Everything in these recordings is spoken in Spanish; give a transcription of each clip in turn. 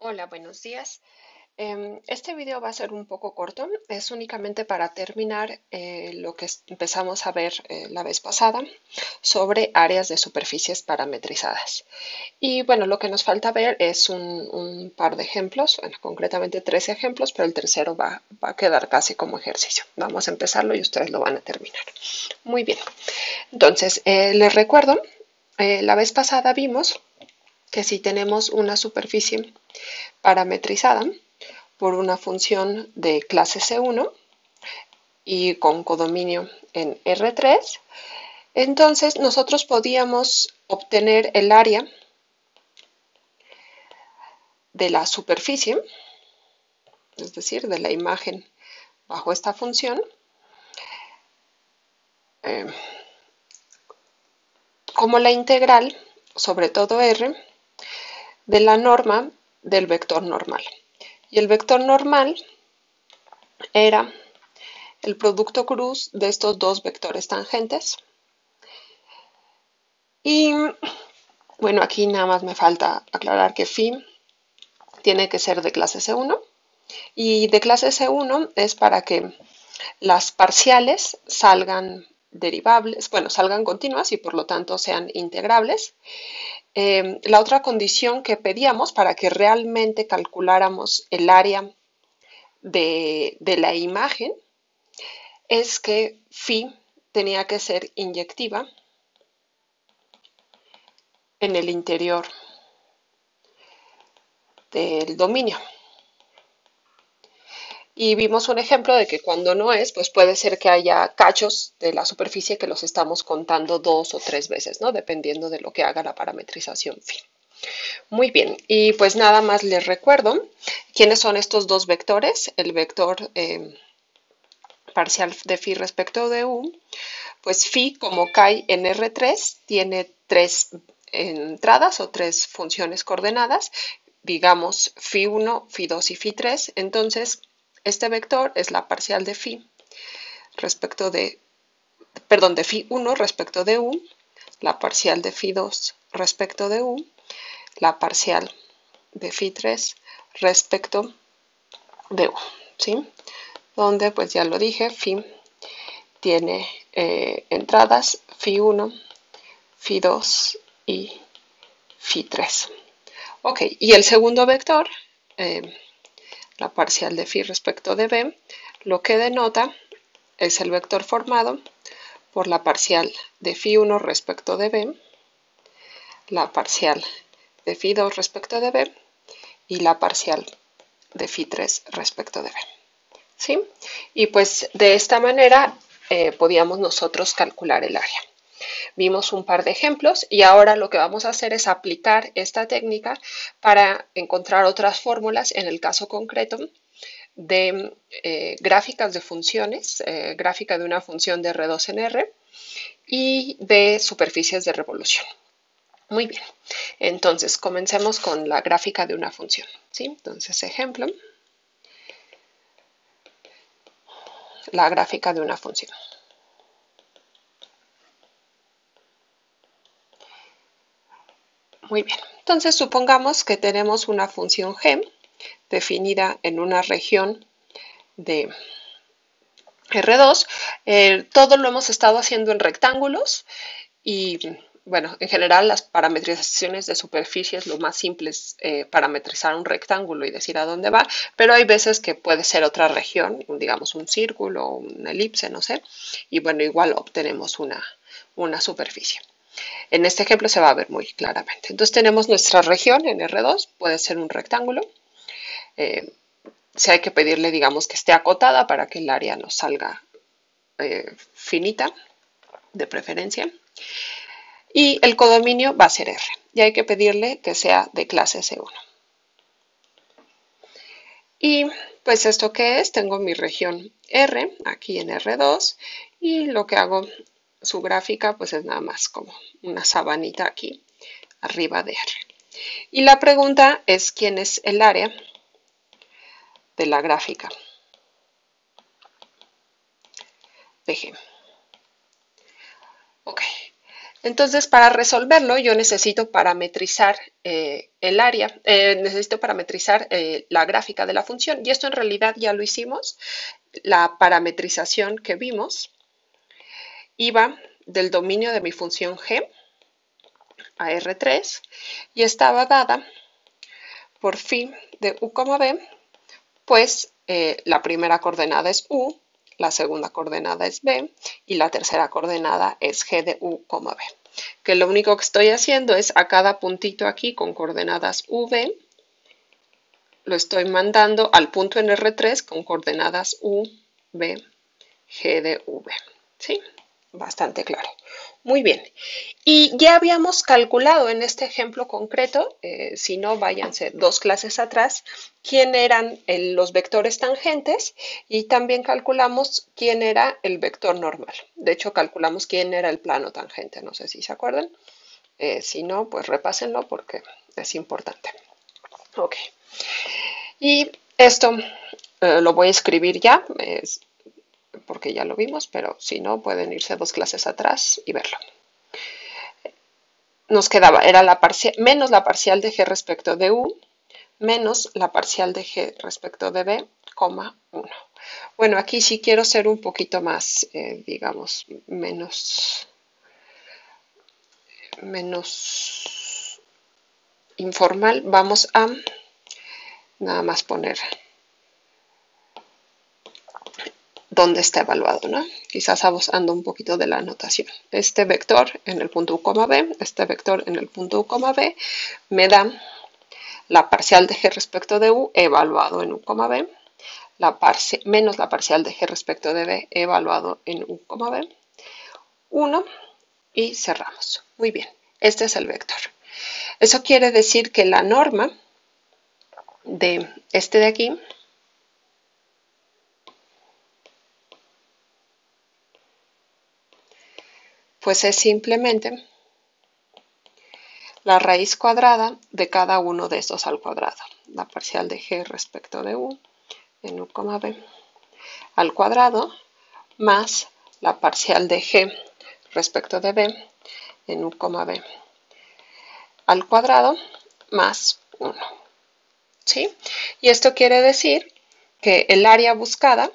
Hola, buenos días. Este video va a ser un poco corto, es únicamente para terminar lo que empezamos a ver la vez pasada sobre áreas de superficies parametrizadas. Y bueno, lo que nos falta ver es un par de ejemplos, bueno, concretamente tres ejemplos, pero el tercero va a quedar casi como ejercicio. Vamos a empezarlo y ustedes lo van a terminar. Muy bien, entonces les recuerdo, la vez pasada vimos que si tenemos una superficie parametrizada, por una función de clase C1 y con codominio en R3, entonces nosotros podíamos obtener el área de la superficie, es decir, de la imagen bajo esta función, eh, como la integral sobre todo R de la norma del vector normal. Y el vector normal era el producto cruz de estos dos vectores tangentes. Y bueno, aquí nada más me falta aclarar que phi tiene que ser de clase C1 y de clase C1 es para que las parciales salgan derivables, bueno, salgan continuas y por lo tanto sean integrables. La otra condición que pedíamos para que realmente calculáramos el área de la imagen es que phi tenía que ser inyectiva en el interior del dominio. Y vimos un ejemplo de que cuando no es, pues puede ser que haya cachos de la superficie que los estamos contando dos o tres veces, ¿no? Dependiendo de lo que haga la parametrización phi. Muy bien, y pues nada más les recuerdo quiénes son estos dos vectores. El vector parcial de phi respecto de u, pues phi como cae en R3 tiene tres entradas o tres funciones coordenadas, digamos phi1, phi2 y phi3. Entonces, este vector es la parcial de phi respecto de, perdón, de phi1 respecto de u, la parcial de phi2 respecto de u, la parcial de phi3 respecto de u, ¿sí? Donde, pues ya lo dije, phi tiene entradas phi1, phi2 y phi3. Ok, y el segundo vector, eh, la parcial de phi respecto de b, lo que denota es el vector formado por la parcial de phi1 respecto de b, la parcial de phi2 respecto de b y la parcial de phi3 respecto de b. ¿Sí? Y pues de esta manera podíamos nosotros calcular el área. Vimos un par de ejemplos y ahora lo que vamos a hacer es aplicar esta técnica para encontrar otras fórmulas en el caso concreto de gráficas de funciones, gráfica de una función de R2 en R y de superficies de revolución. Muy bien, entonces comencemos con la gráfica de una función. ¿Sí? Entonces, ejemplo, la gráfica de una función. Muy bien, entonces supongamos que tenemos una función g definida en una región de R2. Todo lo hemos estado haciendo en rectángulos y bueno, en general las parametrizaciones de superficies lo más simple es parametrizar un rectángulo y decir a dónde va, pero hay veces que puede ser otra región, digamos un círculo, una elipse, no sé, y bueno, igual obtenemos una superficie. En este ejemplo se va a ver muy claramente. Entonces tenemos nuestra región en R2, puede ser un rectángulo. Eh, si hay que pedirle, digamos, que esté acotada para que el área nos salga finita, de preferencia. Y el codominio va a ser R. Y hay que pedirle que sea de clase C1. Y pues esto que es, tengo mi región R aquí en R2 y lo que hago, su gráfica pues es nada más como una sabanita aquí arriba de R. Y la pregunta es quién es el área de la gráfica de G. Ok, Entonces, para resolverlo, yo necesito parametrizar el área, necesito parametrizar la gráfica de la función. Y esto en realidad ya lo hicimos. La parametrización que vimos iba del dominio de mi función g a R3 y estaba dada por phi de u, b, pues la primera coordenada es u, la segunda coordenada es b y la tercera coordenada es g de u, b. Que lo único que estoy haciendo es a cada puntito aquí con coordenadas v, lo estoy mandando al punto en R3 con coordenadas u, b, g de v. ¿Sí? Bastante claro. Muy bien. Y ya habíamos calculado en este ejemplo concreto, si no, váyanse 2 clases atrás, quién eran los vectores tangentes y también calculamos quién era el vector normal. De hecho, calculamos quién era el plano tangente, no sé si se acuerdan. Si no, pues repásenlo porque es importante. Ok. Y esto lo voy a escribir ya, porque ya lo vimos, pero si no, pueden irse 2 clases atrás y verlo. Nos quedaba, era la parcial, menos la parcial de g respecto de u, menos la parcial de g respecto de b, 1. Bueno, aquí sí quiero ser un poquito más, digamos, menos informal. Vamos a nada más poner dónde está evaluado, ¿no? Quizás abusando un poquito de la anotación. Este vector en el punto u, b, este vector en el punto u, b, me da la parcial de g respecto de u evaluado en u, b, menos la parcial de g respecto de b evaluado en u, b, 1 y cerramos. Muy bien, este es el vector. Eso quiere decir que la norma de este de aquí pues es simplemente la raíz cuadrada de cada uno de estos al cuadrado. La parcial de g respecto de u en u, b al cuadrado más la parcial de g respecto de b en u, b al cuadrado más 1. ¿Sí? Y esto quiere decir que el área buscada,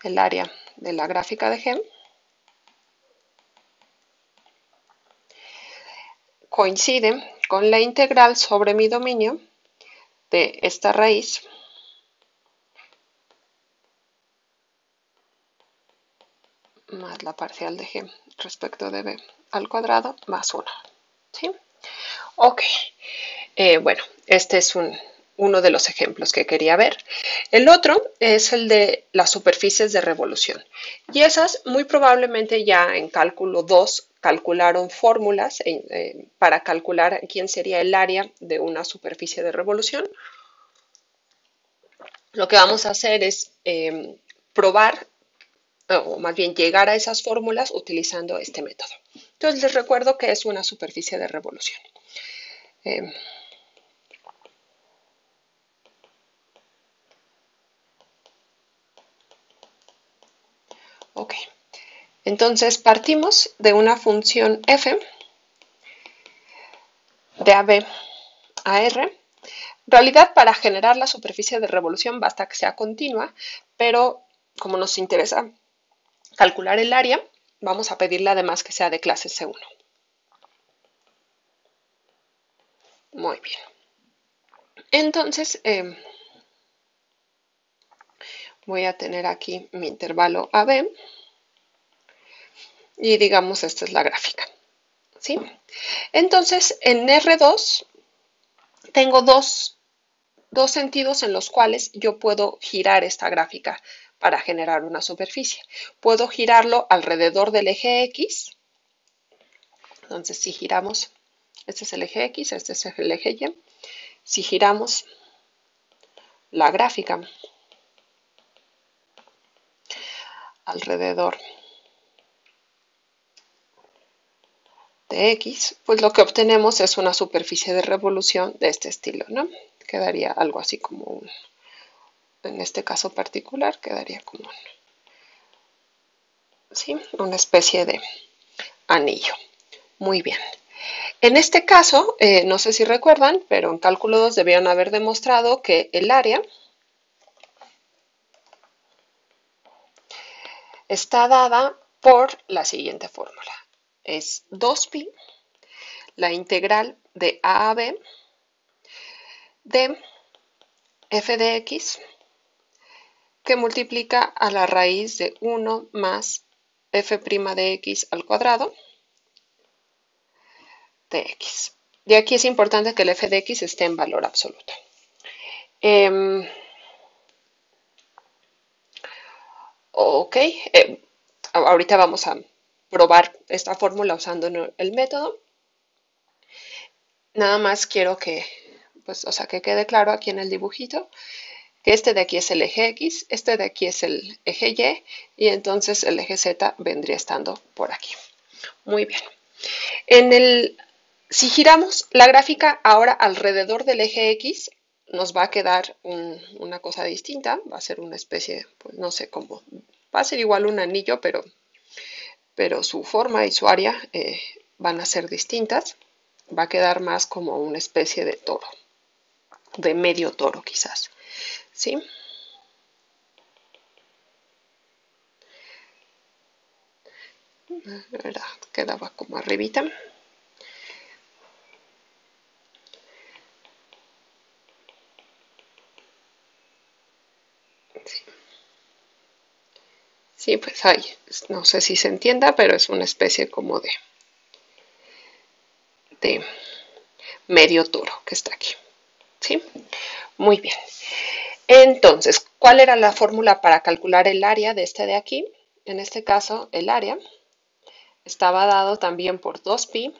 el área de la gráfica de g, coincide con la integral sobre mi dominio de esta raíz más la parcial de g respecto de b al cuadrado más 1. ¿Sí? Ok. Bueno, este es uno de los ejemplos que quería ver. El otro es el de las superficies de revolución. Y esas muy probablemente ya en cálculo 2 calcularon fórmulas para calcular quién sería el área de una superficie de revolución. Lo que vamos a hacer es probar, o más bien llegar a esas fórmulas utilizando este método. Entonces les recuerdo que es una superficie de revolución. Eh, ok, entonces partimos de una función f de AB a R. En realidad, para generar la superficie de revolución basta que sea continua, pero como nos interesa calcular el área, vamos a pedirle además que sea de clase C1. Muy bien. Entonces, voy a tener aquí mi intervalo AB y digamos esta es la gráfica. ¿Sí? Entonces, en R2 tengo dos sentidos en los cuales yo puedo girar esta gráfica para generar una superficie. Puedo girarlo alrededor del eje X. Entonces, si giramos, este es el eje X, este es el eje Y. Si giramos la gráfica alrededor de X, pues lo que obtenemos es una superficie de revolución de este estilo, ¿no? Quedaría algo así como en este caso particular, quedaría como ¿sí? Una especie de anillo. Muy bien. En este caso, no sé si recuerdan, pero en cálculo 2 debieron haber demostrado que el área está dada por la siguiente fórmula. Es 2pi, la integral de a b de f de x, que multiplica a la raíz de 1 más f' de x al cuadrado de x. De aquí es importante que el f de x esté en valor absoluto. Ok, ahorita vamos a probar esta fórmula usando el método. Nada más quiero que, pues, o sea, que quede claro aquí en el dibujito que este de aquí es el eje X, este de aquí es el eje Y, y entonces el eje Z vendría estando por aquí. Muy bien. Si giramos la gráfica ahora alrededor del eje X, nos va a quedar una cosa distinta, va a ser una especie, pues no sé cómo, va a ser igual un anillo, pero su forma y su área van a ser distintas. Va a quedar más como una especie de toro, de medio toro quizás, ¿sí? Quedaba como arribita. Sí. Sí, pues ahí, no sé si se entienda, pero es una especie como de medio toro que está aquí, ¿sí? Muy bien. Entonces, ¿cuál era la fórmula para calcular el área de este de aquí? En este caso, el área estaba dado también por 2pi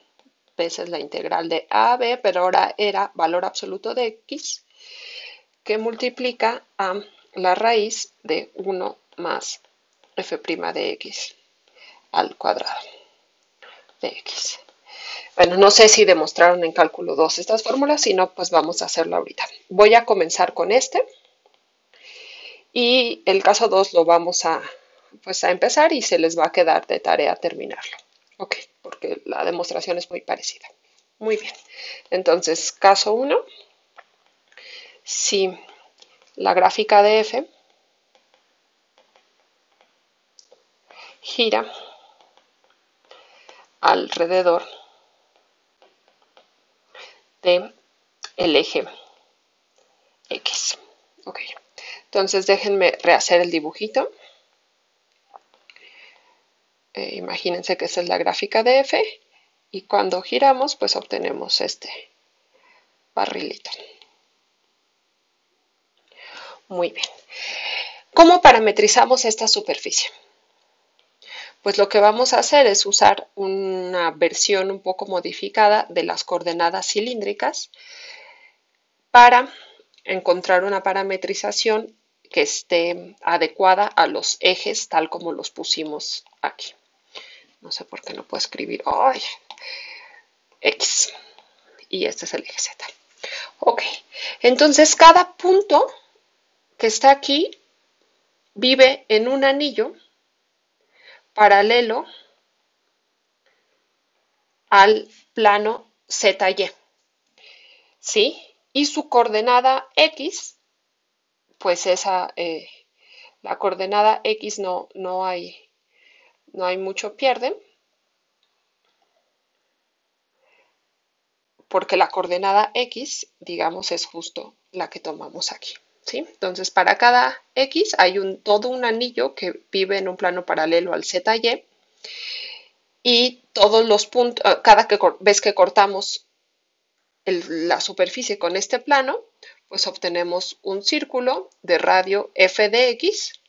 veces la integral de a a b, pero ahora era valor absoluto de x, que multiplica a la raíz de 1 más f' de x al cuadrado de x. Bueno, no sé si demostraron en cálculo 2 estas fórmulas, si no, pues vamos a hacerlo ahorita. Voy a comenzar con este y el caso 2 lo vamos pues a empezar y se les va a quedar de tarea terminarlo. Ok, porque la demostración es muy parecida. Muy bien. Entonces, caso 1, si la gráfica de f gira alrededor de el eje X. Ok, entonces déjenme rehacer el dibujito. Imagínense que esa es la gráfica de f y cuando giramos pues obtenemos este barrilito. Muy bien. ¿Cómo parametrizamos esta superficie? Pues lo que vamos a hacer es usar una versión un poco modificada de las coordenadas cilíndricas para encontrar una parametrización que esté adecuada a los ejes tal como los pusimos aquí. No sé por qué no puedo escribir. ¡Ay! X. Y este es el eje Z. Ok. Entonces, cada punto que está aquí vive en un anillo paralelo al plano ZY. ¿Sí? Y su coordenada X, pues la coordenada X no hay mucho pierde, porque la coordenada X, digamos, es justo la que tomamos aquí. ¿Sí? Entonces, para cada X hay todo un anillo que vive en un plano paralelo al ZY y todos los puntos, cada vez que cortamos la superficie con este plano, pues obtenemos un círculo de radio f de x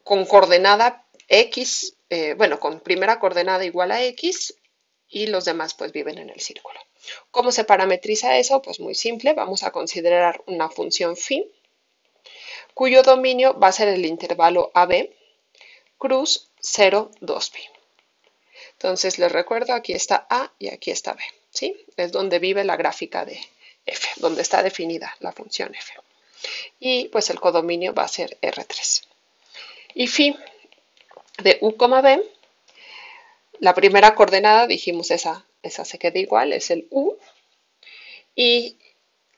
con coordenada x, bueno, con primera coordenada igual a x y los demás pues viven en el círculo. ¿Cómo se parametriza eso? Pues muy simple, vamos a considerar una función phi cuyo dominio va a ser el intervalo AB cruz 0, 2pi. Entonces les recuerdo, aquí está A y aquí está B, ¿sí? Es donde vive la gráfica de f, donde está definida la función f. Y pues el codominio va a ser R3. Y phi de u, b la primera coordenada, dijimos esa se queda igual, es el U. Y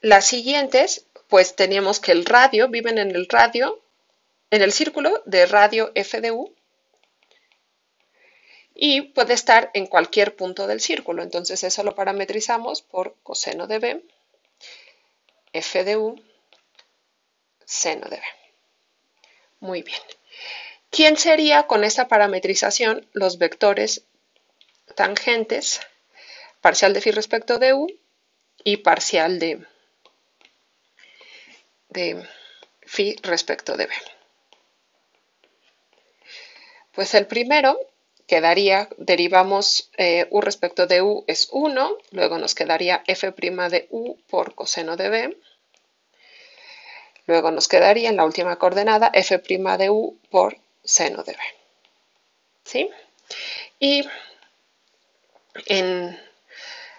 las siguientes, pues teníamos que el radio, viven en el radio, en el círculo de radio f de u, y puede estar en cualquier punto del círculo. Entonces eso lo parametrizamos por coseno de b, f de u, seno de b. Muy bien. ¿Quién sería con esta parametrización los vectores tangentes, parcial de phi respecto de u y parcial de phi respecto de b? Pues el primero quedaría, derivamos u respecto de u es 1, luego nos quedaría f' de u por coseno de b, luego nos quedaría en la última coordenada f' de u por seno de b. ¿Sí? Y en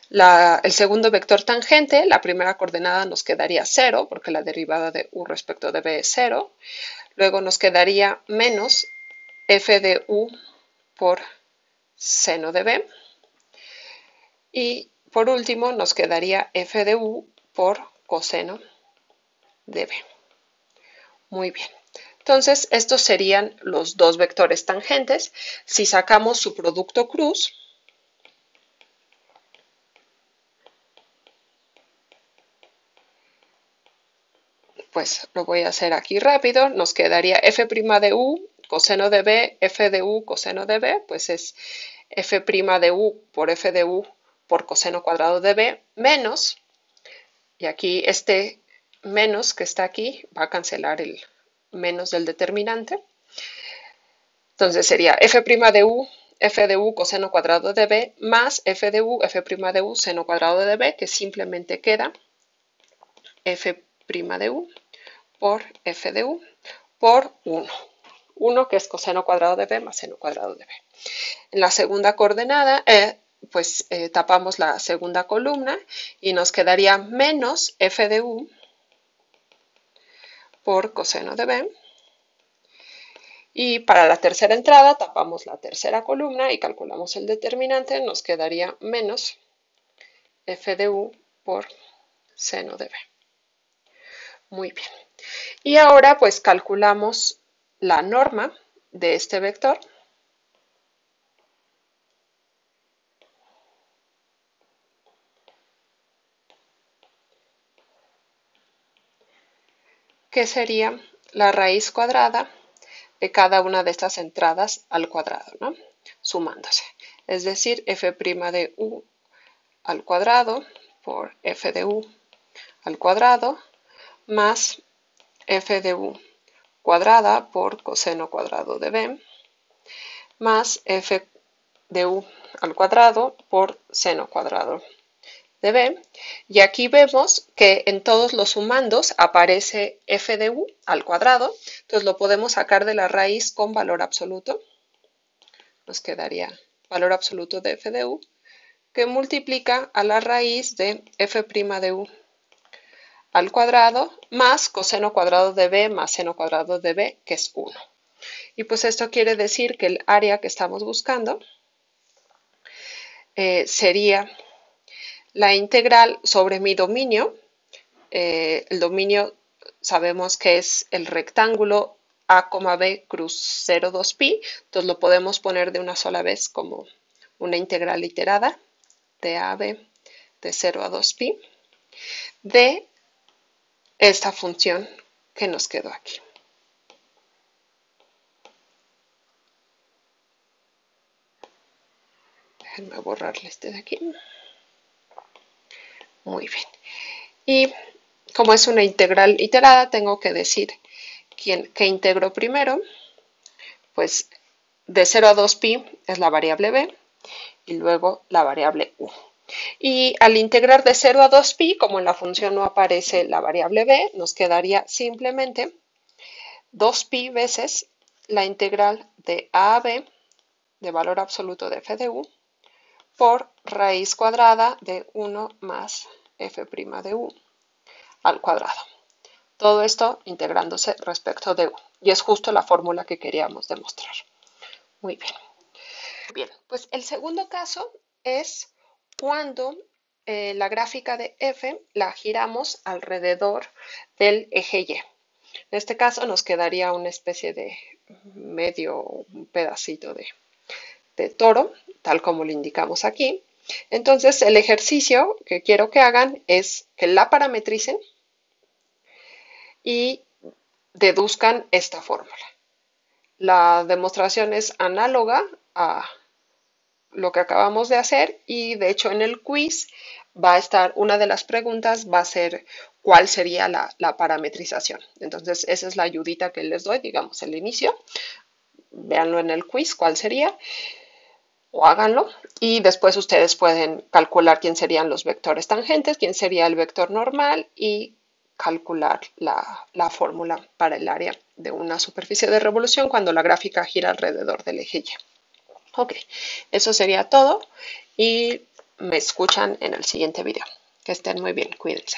el segundo vector tangente, la primera coordenada nos quedaría 0, porque la derivada de u respecto de b es 0. Luego nos quedaría menos f de u por seno de b. Y por último nos quedaría f de u por coseno de b. Muy bien. Entonces, estos serían los dos vectores tangentes. Si sacamos su producto cruz, pues lo voy a hacer aquí rápido. Nos quedaría f' de u coseno de b, f de u coseno de b, pues es f' de u por f de u por coseno cuadrado de b, menos, y aquí este menos que está aquí va a cancelar el menos del determinante. Entonces sería f' de u coseno cuadrado de b más f de u, f' de u seno cuadrado de b, que simplemente queda f' de u por f de u por 1. 1 que es coseno cuadrado de b más seno cuadrado de b. En la segunda coordenada, tapamos la segunda columna y nos quedaría menos f de u por coseno de b. Y para la tercera entrada tapamos la tercera columna y calculamos el determinante, nos quedaría menos f de u por seno de b. Muy bien. Y ahora pues calculamos la norma de este vector. Que sería la raíz cuadrada de cada una de estas entradas al cuadrado, ¿no? Sumándose. Es decir, f' de u al cuadrado por f de u al cuadrado más f de u cuadrada por coseno cuadrado de b más f de u al cuadrado por seno cuadrado de b. Y aquí vemos que en todos los sumandos aparece f de u al cuadrado, entonces lo podemos sacar de la raíz con valor absoluto. Nos quedaría valor absoluto de f de u, que multiplica a la raíz de f' de u al cuadrado más coseno cuadrado de b más seno cuadrado de b, que es 1. Y pues esto quiere decir que el área que estamos buscando sería la integral sobre mi dominio. El dominio sabemos que es el rectángulo a, b cruz 0, 2 pi, entonces lo podemos poner de una sola vez como una integral iterada de a, b de 0 a 2 pi de esta función que nos quedó aquí. Déjenme borrarle este de aquí. Muy bien. Y como es una integral iterada, tengo que decir que integro primero. Pues de 0 a 2 pi es la variable b y luego la variable u. Y al integrar de 0 a 2 pi, como en la función no aparece la variable b, nos quedaría simplemente 2 pi veces la integral de a a b de valor absoluto de f de u por raíz cuadrada de 1 más f' de u al cuadrado. Todo esto integrándose respecto de u. Y es justo la fórmula que queríamos demostrar. Muy bien. Bien, pues el segundo caso es cuando la gráfica de f la giramos alrededor del eje Y. En este caso nos quedaría una especie de medio, un pedacito de toro, tal como lo indicamos aquí. Entonces, el ejercicio que quiero que hagan es que la parametricen y deduzcan esta fórmula. La demostración es análoga a lo que acabamos de hacer y de hecho en el quiz va a estar, una de las preguntas va a ser cuál sería la parametrización. Entonces esa es la ayudita que les doy, digamos, el inicio. Véanlo en el quiz, cuál sería, o háganlo. Y después ustedes pueden calcular quién serían los vectores tangentes, quién sería el vector normal y calcular la fórmula para el área de una superficie de revolución cuando la gráfica gira alrededor del eje Y. Ok, eso sería todo y me escuchan en el siguiente video. Que estén muy bien, cuídense.